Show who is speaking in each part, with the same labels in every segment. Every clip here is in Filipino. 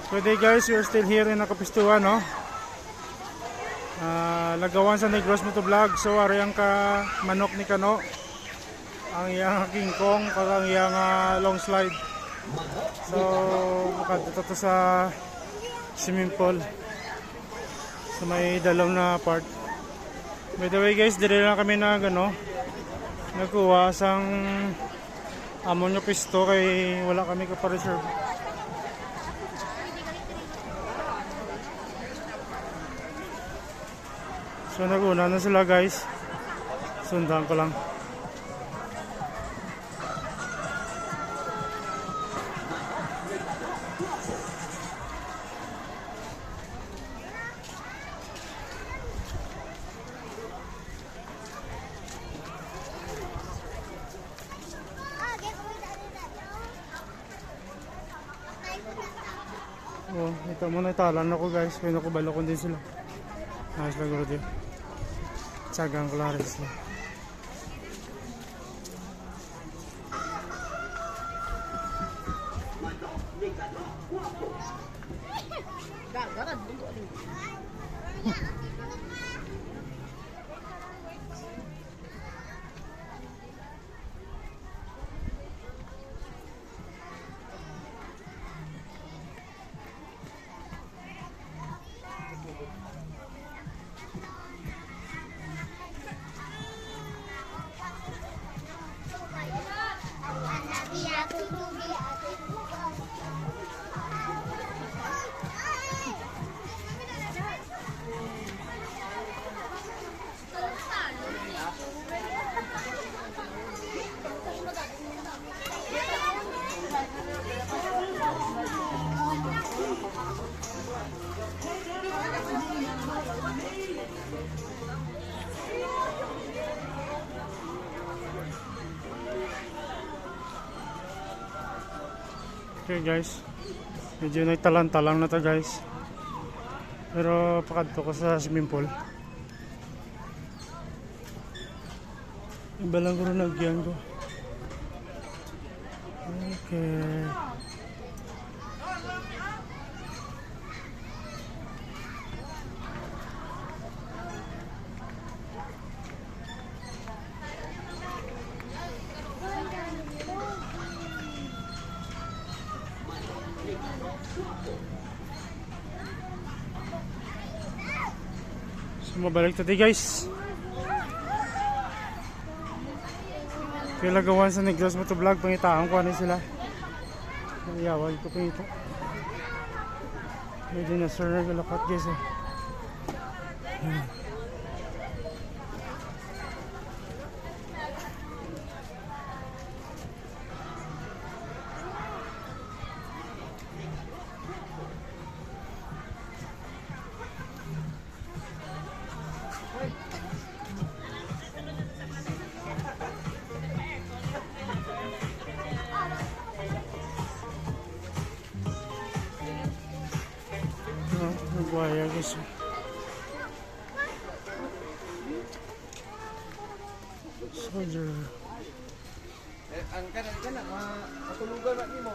Speaker 1: Today guys, we're still here in Nakapistuan, no? Lagawan sa Negros Motovlog. So ari ang ka manok ni Kano, ang iyang King Kong, kag ang iyang long slide. So makadto to sa swimming pool sa may dalaw na part. By the way guys, dire lang kami na nagkuha sang amon nga pisto kay wala kami ka pa-reserve. So naguna na sila guys. Sundan ko lang. Oh, ito muna italan ako guys. Kaya nakubalo ko din sila. Ayos lang guro din. Tsagang Clares lang. Okay guys, medyo nagtalang-talang na to guys, pero pakadto ko sa swimming pool. Iba lang ko rin nagyan ko. Okay. So mabalik today guys. Kaya lagawan sa Negros Motovlog, pangitaang ko ano sila. Nayawag ko pangita. May dinosaur na galakat guys eh. Nagwaya guys. Soldier.
Speaker 2: Ang kanan matulugan na nimo.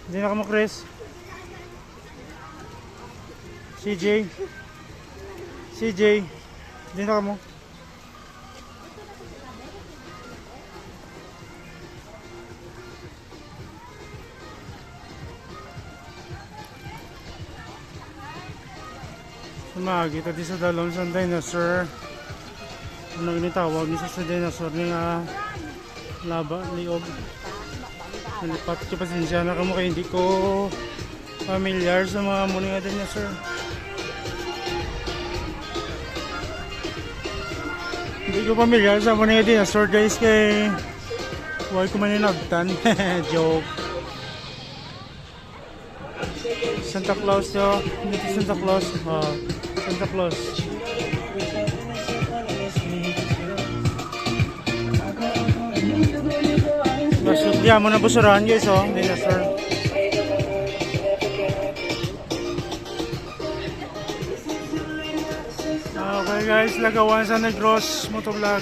Speaker 1: Hindi na ka mo Chris. CJ, hindi na ka mo. Makakita di sa dalawang sa dinosaur. Ano ginitawag niya sa dinosaur nga laba, liog. Nalipat ko, pasensya na kamo kaya hindi ko familiar sa mga muna nga dinosaur. Hindi ko familiar sa muna nga dinosaur guys kay huwag ko maninagtan. Joke. Santa Claus yo. Dito Santa Claus. Santa Claus. Masukya mo na busurahan guys oh. Dinosaur. Okay guys, lagawan sa Negros Motovlog.